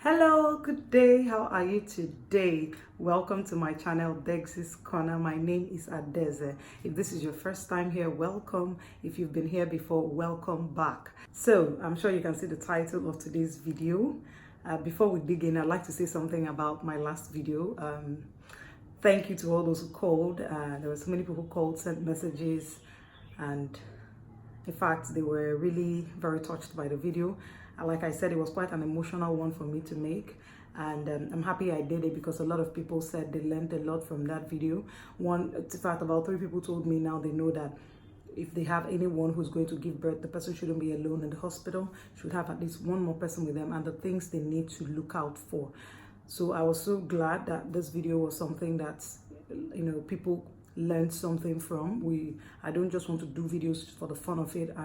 Hello, good day. How are you today? Welcome to my channel, Dex's Corner. My name is Adeze. If this is your first time here, welcome. If you've been here before, welcome back. So, I'm sure you can see the title of today's video. Before we dig in, I'd like to say something about my last video. Thank you to all those who called. There were so many people who called, sent messages, and in fact, they were really very touched by the video. Like I said, it was quite an emotional one for me to make. And I'm happy I did it because a lot of people said they learned a lot from that video. In fact, about 3 people told me now they know that if they have anyone who's going to give birth, the person shouldn't be alone in the hospital, should have at least one more person with them and the things they need to look out for. So I was so glad that this video was something that, people learned something from. I don't just want to do videos for the fun of it.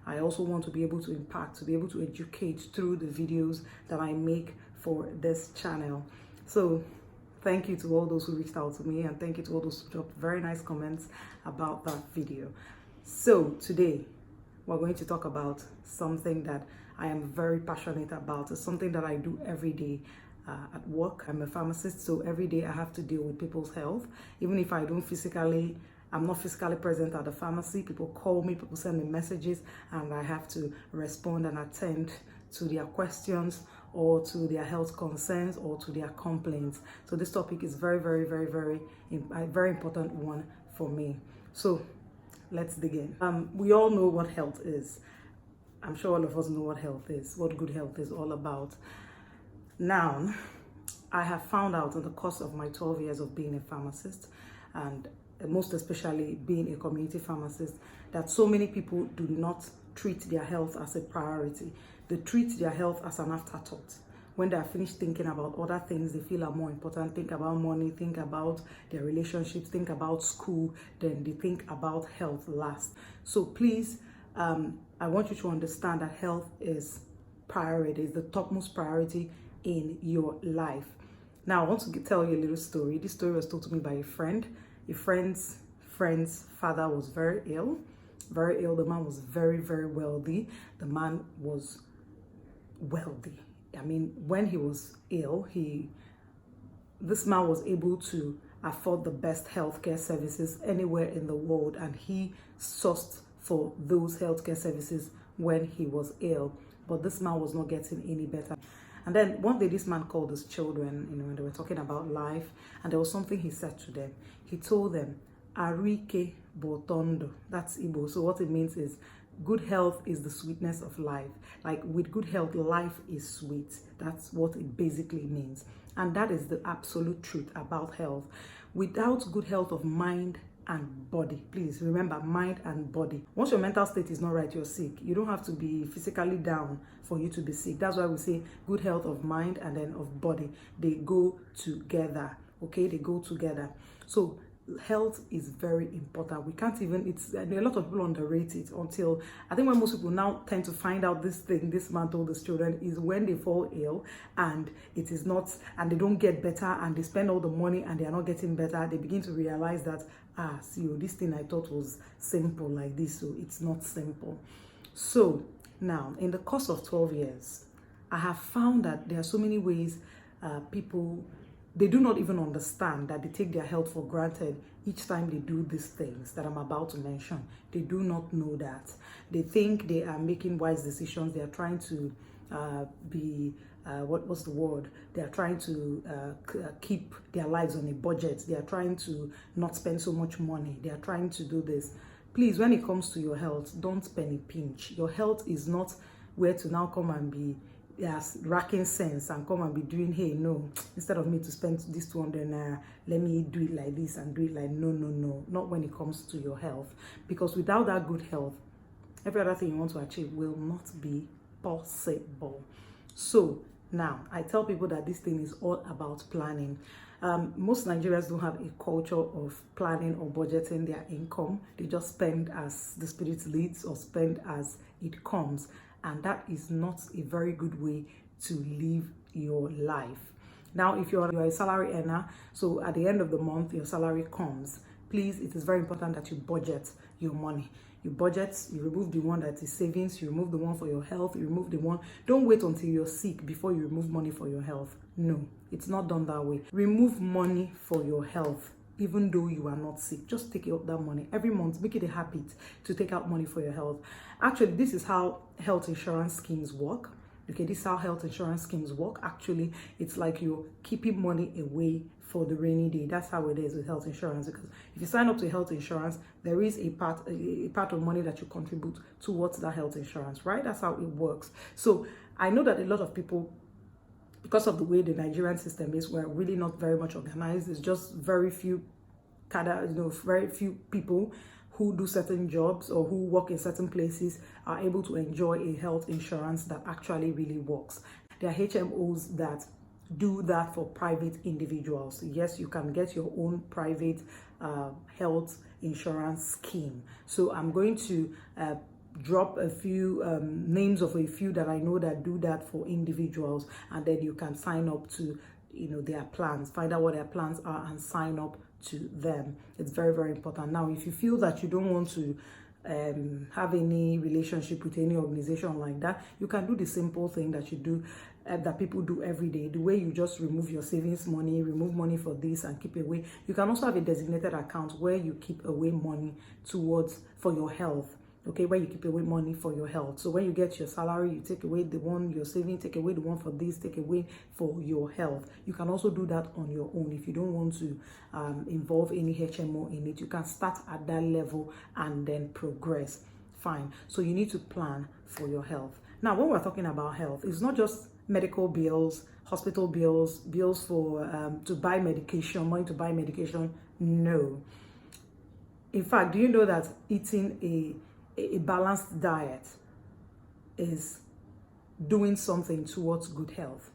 I also want to be able to impact, to be able to educate through the videos that I make for this channel. So thank you to all those who reached out to me, and thank you to all those who dropped very nice comments about that video. So today we're going to talk about something that I am very passionate about. It's something that I do every day. At work, I'm a pharmacist, so every day I have to deal with people's health. Even if I'm not physically present at the pharmacy, people call me, people send me messages, and I have to respond and attend to their questions or to their health concerns or to their complaints. So this topic is very, very, very, very, a very important one for me. So let's dig in. We all know what health is. I'm sure all of us know what health is, what good health is all about. Now, I have found out in the course of my 12 years of being a pharmacist, and most especially being a community pharmacist, that so many people do not treat their health as a priority. They treat their health as an afterthought. When they are finished thinking about other things they feel are more important, think about money, think about their relationships, think about school, then they think about health last. So please, I want you to understand that health is priority, is the topmost priority in your life. Now, I want to tell you a little story. This story was told to me by a friend. A friend's father was very ill. Very ill. The man was very, very wealthy. The man was wealthy. I mean, when he was ill, this man was able to afford the best healthcare services anywhere in the world, and he sourced for those healthcare services when he was ill. But this man was not getting any better. And then one day this man called his children, when they were talking about life, and there was something he said to them. He told them, Arike Botondo. That's Igbo. So what it means is good health is the sweetness of life. Like with good health, life is sweet. That's what it basically means. And that is the absolute truth about health. Without good health of mind and body, please remember, mind and body. Once your mental state is not right, you're sick. You don't have to be physically down for you to be sick. That's why we say good health of mind and then of body. They go together. Okay, they go together. So health is very important. We can't even, a lot of people underrate it until, I think when most people now tend to find out this thing this man told his children is when they fall ill and it is not, and they don't get better and they spend all the money and they are not getting better, they begin to realize that, this thing I thought was simple like this, so it's not simple. So now, in the course of 12 years, I have found that there are so many ways people, they do not even understand that they take their health for granted each time they do these things that I'm about to mention. They do not know that. They think they are making wise decisions. They are trying to what's the word? They are trying to keep their lives on a budget. They are trying to not spend so much money. They are trying to do this. Please, when it comes to your health, don't spend a pinch. Your health is not where to now come and be racking sense and come and be doing, hey, no, instead of me to spend this 200 naira, let me do it like this and do it like, no, not when it comes to your health. Because without that good health, every other thing you want to achieve will not be possible. So now I tell people that this thing is all about planning. Most Nigerians don't have a culture of planning or budgeting their income. They just spend as the spirit leads or spend as it comes. And that is not a very good way to live your life. Now, if you're a salary earner, so at the end of the month, your salary comes, please, it is very important that you budget your money. You budget, you remove the one that is savings, you remove the one for your health, you remove the one. Don't wait until you're sick before you remove money for your health. No, it's not done that way. Remove money for your health. Even though you are not sick, just take out that money every month. Make it a habit to take out money for your health. Actually, this is how health insurance schemes work. Okay, this is how health insurance schemes work. Actually, it's like you're keeping money away for the rainy day. That's how it is with health insurance, because if you sign up to health insurance, there is a part of money that you contribute towards that health insurance, right? That's how it works. So I know that a lot of people, because of the way the Nigerian system is, we're really not very much organized. It's just very few very few people who do certain jobs or who work in certain places are able to enjoy a health insurance that actually really works. There are HMOs that do that for private individuals. Yes, you can get your own private health insurance scheme. So I'm going to drop a few names of a few that I know that do that for individuals, and then you can sign up to their plans, find out what their plans are and sign up to them. It's very, very important. Now, if you feel that you don't want to have any relationship with any organization like that, you can do the simple thing that you do that people do every day. The way you just remove your savings money, remove money for this and keep away. You can also have a designated account where you keep away money for your health. Okay, where you keep away money for your health. So when you get your salary, you take away the one you're saving, take away the one for this, take away for your health. You can also do that on your own if you don't want to involve any HMO in it. You can start at that level and then progress. Fine. So you need to plan for your health. Now, when we're talking about health, it's not just medical bills, hospital bills, bills for to buy medication, money to buy medication. No. In fact, do you know that eating a balanced diet is doing something towards good health?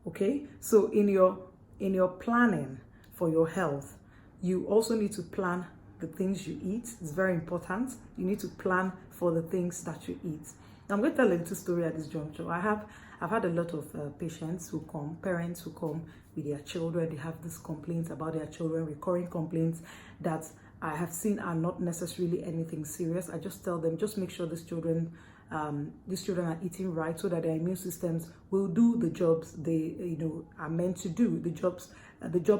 Okay, so in your planning for your health, you also need to plan the things you eat. It's very important. You need to plan for the things that you eat. Now, I'm going to tell a little story at this juncture. I've had a lot of parents who come with their children. They have these complaints about their children, recurring complaints that I have seen are not necessarily anything serious. I just tell them, just make sure these children are eating right so that their immune systems will do the jobs they are meant to do, the job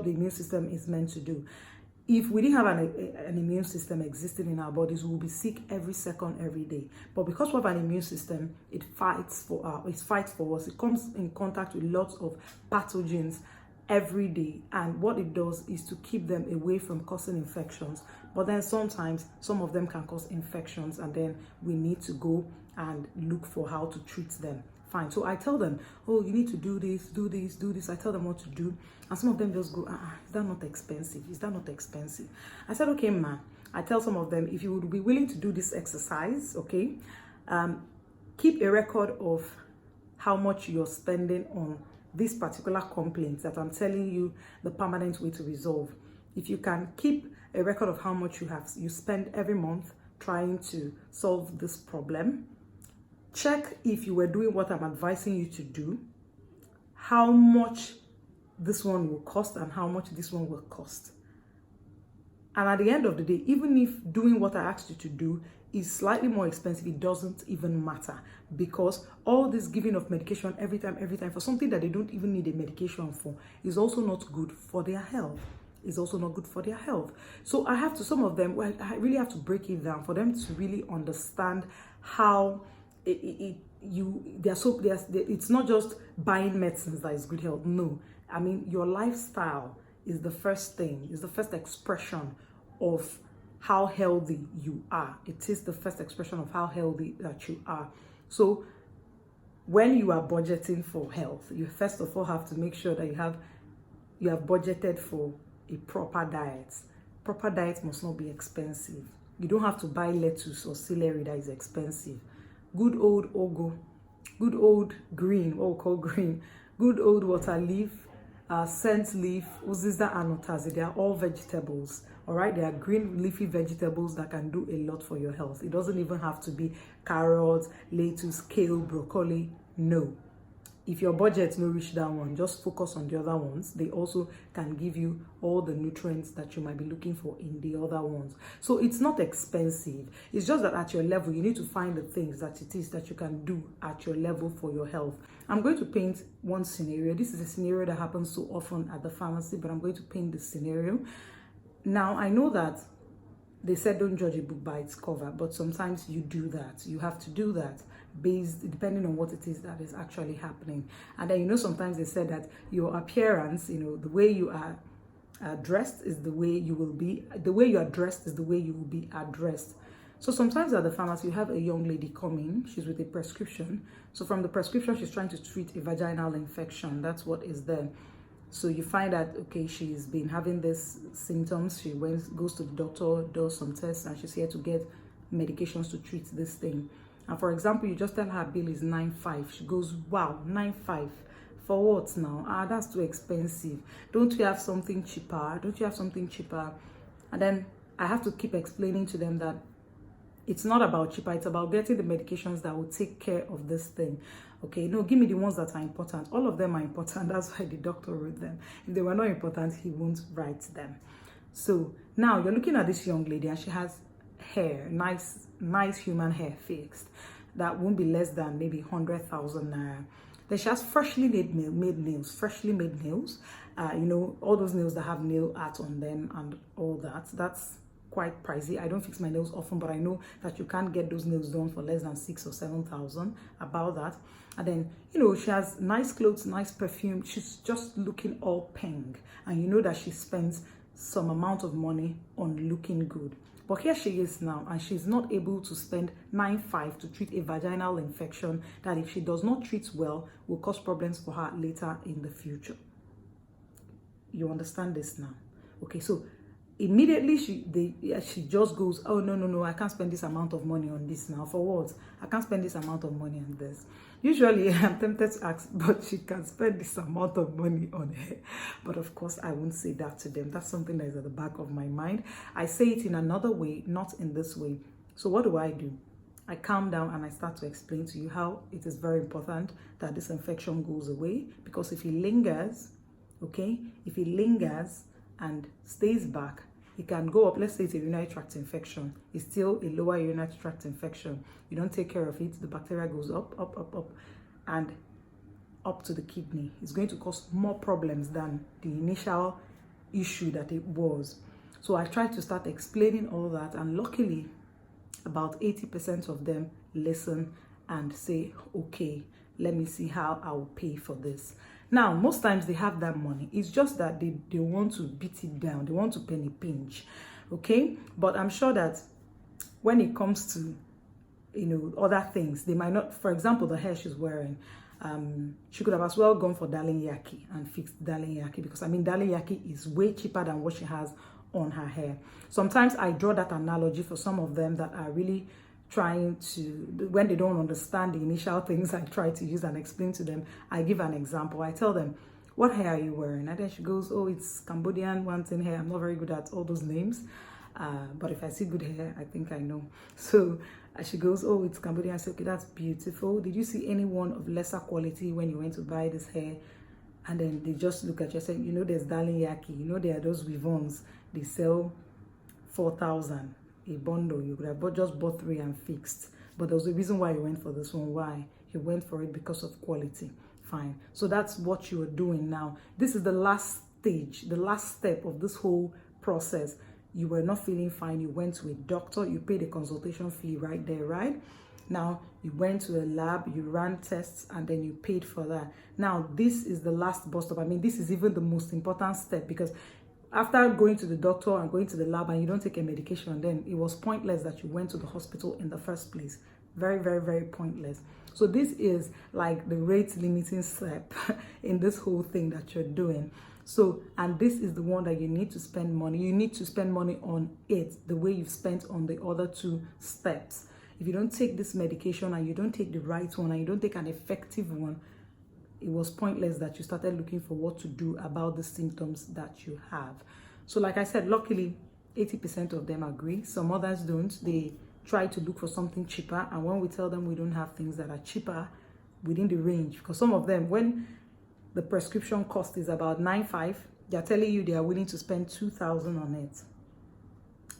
the immune system is meant to do. If we didn't have an immune system existing in our bodies, we will be sick every second, every day. But because we have an immune system, it fights for us. It comes in contact with lots of pathogens every day, and what it does is to keep them away from causing infections. But then sometimes some of them can cause infections, and then we need to go and look for how to treat them. Fine. So I tell them, oh, you need to do this, do this, do this. I tell them what to do, and some of them just go, is that not expensive? Is that not expensive? I said, okay, ma. I tell some of them, if you would be willing to do this exercise, okay, keep a record of how much you're spending on this particular complaint that I'm telling you the permanent way to resolve. If you can keep a record of how much you spend every month trying to solve this problem, check if you were doing what I'm advising you to do, how much this one will cost and how much this one will cost. And at the end of the day, even if doing what I asked you to do is slightly more expensive, it doesn't even matter, because all this giving of medication every time for something that they don't even need a medication for is also not good for their health. So I have to, some of them, I really have to break it down for them to really understand how it's not just buying medicines that is good health. No, I mean, your lifestyle is the first thing, is the first expression of how healthy you are. It is the first expression of how healthy that you are. So when you are budgeting for health, you first of all have to make sure that you have budgeted for a proper diet. Proper diet must not be expensive. You don't have to buy lettuce or celery that is expensive. Good old ugu, good old green, what we call green, good old water leaf, scent leaf, uziza and otazi, they are all vegetables. All right, they are green leafy vegetables that can do a lot for your health. It doesn't even have to be carrots, lettuce, kale, broccoli. No. if your budget no reach that one, just focus on the other ones. They also can give you all the nutrients that you might be looking for in the other ones. So it's not expensive. It's just that at your level, you need to find the things that it is that you can do at your level for your health. I'm going to paint one scenario. This is a scenario that happens so often at the pharmacy, but I'm going to paint this scenario. Now, I know that they said don't judge a book by its cover, but sometimes you do that. You have to do that based depending on what it is that is actually happening. And then, sometimes they said that your appearance, the way you are dressed is the way you will be. The way you are dressed is the way you will be addressed. So sometimes at the pharmacy, you have a young lady coming. She's with a prescription. So from the prescription, she's trying to treat a vaginal infection. That's what is there. So you find that, okay, she's been having these symptoms. She goes to the doctor, does some tests, and she's here to get medications to treat this thing. And for example, you just tell her bill is 9.5. She goes, wow, 9.5. For what now? That's too expensive. Don't you have something cheaper? Don't you have something cheaper? And then I have to keep explaining to them that it's not about cheaper. It's about getting the medications that will take care of this thing. Okay, no, give me the ones that are important. All of them are important. That's why the doctor wrote them. If they were not important, he won't write them. So now you're looking at this young lady and she has hair, nice human hair fixed. That won't be less than maybe 100,000 naira. Then she has freshly made nails. All those nails that have nail art on them and all that. That's quite pricey. I don't fix my nails often, but I know that you can't get those nails done for less than 6,000 or 7,000. About that. And then she has nice clothes, nice perfume. She's just looking all pink, and you know that she spends some amount of money on looking good. But here she is now, and she's not able to spend 9.5 to treat a vaginal infection that, if she does not treat well, will cause problems for her later in the future. You understand this now? Okay, so immediately she just goes, oh no, I can't spend this amount of money on this now. For what? I can't spend this amount of money on this. Usually I'm tempted to ask, but she can spend this amount of money on her. But of course I won't say that to them. That's something that is at the back of my mind. I say it in another way, not in this way. So what do? I calm down and I start to explain to you how it is very important that this infection goes away, because if it lingers, okay, and stays back, it can go up. Let's say it's a urinary tract infection. It's still a lower urinary tract infection. You don't take care of it, the bacteria goes up, and up to the kidney. It's going to cause more problems than the initial issue that it was. So I tried to start explaining all that, and luckily, about 80% of them listen and say, okay, let me see how I will pay for this. Now, most times they have that money. It's just that they want to beat it down. They want to penny pinch, okay? But I'm sure that when it comes to, other things, they might not, for example, the hair she's wearing, she could have as well gone for darling yaki and fixed darling yaki, because darling yaki is way cheaper than what she has on her hair. Sometimes I draw that analogy for some of them that are really trying to, when they don't understand the initial things I try to use and explain to them, I give an example. I tell them, what hair are you wearing? And then she goes, oh, it's Cambodian wanting hair. I'm not very good at all those names, but if I see good hair, I think I know. So she goes, oh, it's Cambodian. I say, okay, that's beautiful. Did you see anyone of lesser quality when you went to buy this hair? And then they just look at you and say, there's darling yaki, there are those weavons, they sell 4,000 a bundle. You could have just bought 3 and fixed, but there was a reason why you went for this one. Why? You went for it because of quality. Fine. So that's what you are doing now. This is the last stage, the last step of this whole process. You were not feeling fine, you went to a doctor, you paid a consultation fee right there, right? Now you went to a lab, you ran tests, and then you paid for that. Now this is the last bus stop. This is even the most important step, because after going to the doctor and going to the lab and you don't take a medication, then it was pointless that you went to the hospital in the first place. Very, very, very pointless. So this is like the rate limiting step in this whole thing that you're doing. So, and this is the one that you need to spend money. You need to spend money on it the way you've spent on the other 2 steps. If you don't take this medication and you don't take the right one and you don't take an effective one, it was pointless that you started looking for what to do about the symptoms that you have. So like I said, luckily 80% of them agree. Some others don't. They try to look for something cheaper, and when we tell them we don't have things that are cheaper, within the range, because some of them, when the prescription cost is about 9.5, they're telling you they are willing to spend 2,000 on it.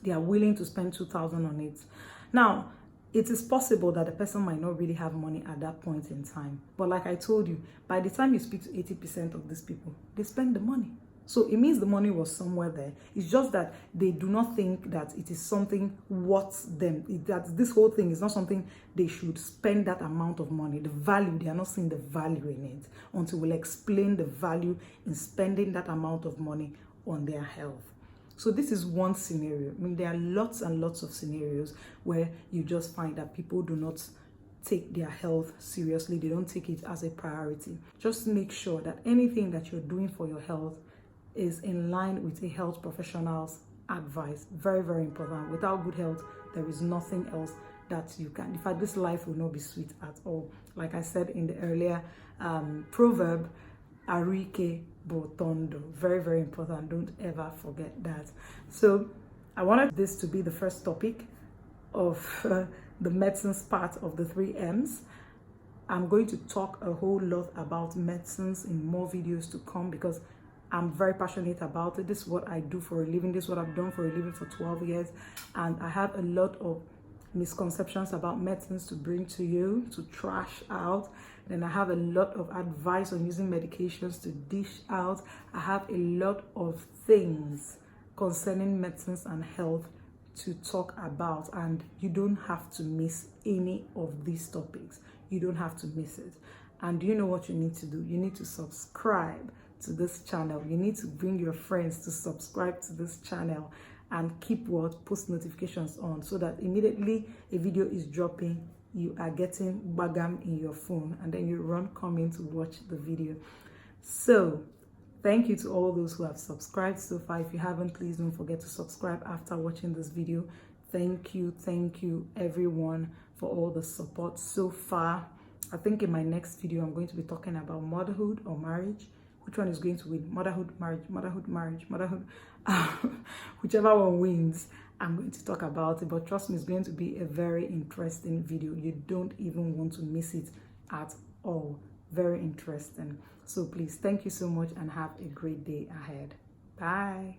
They are willing to spend 2,000 on it. Now, it is possible that the person might not really have money at that point in time. But like I told you, by the time you speak to 80% of these people, they spend the money. So it means the money was somewhere there. It's just that they do not think that it is something worth them. That this whole thing is not something they should spend that amount of money. The value, they are not seeing the value in it until we'll explain the value in spending that amount of money on their health. So this is one scenario. I mean, there are lots and lots of scenarios where you just find that people do not take their health seriously. They don't take it as a priority. Just make sure that anything that you're doing for your health is in line with a health professional's advice. Very, very important. Without good health, there is nothing else that you can. In fact, this life will not be sweet at all. Like I said in the earlier proverb, Arike Botondo. Very, very important. Don't ever forget that. So I wanted this to be the first topic of the medicines part of the 3 M's. I'm going to talk a whole lot about medicines in more videos to come because I'm very passionate about it. This is what I do for a living. This is what I've done for a living for 12 years. And I have a lot of misconceptions about medicines to bring to you, to trash out. Then I have a lot of advice on using medications to dish out. I have a lot of things concerning medicines and health to talk about, and you don't have to miss any of these topics. You don't have to miss it. And you know what you need to do? You need to subscribe to this channel. You need to bring your friends to subscribe to this channel and keep post notifications on, so that immediately a video is dropping, you are getting bagam in your phone, and then you come in to watch the video. So thank you to all those who have subscribed so far. If you haven't, please don't forget to subscribe after watching this video. Thank you everyone for all the support so far. I think in my next video I'm going to be talking about motherhood or marriage. Which one is going to win? Motherhood, marriage, whichever one wins, I'm going to talk about it. But trust me, it's going to be a very interesting video. You don't even want to miss it at all. Very interesting. So please, thank you so much and have a great day ahead. Bye.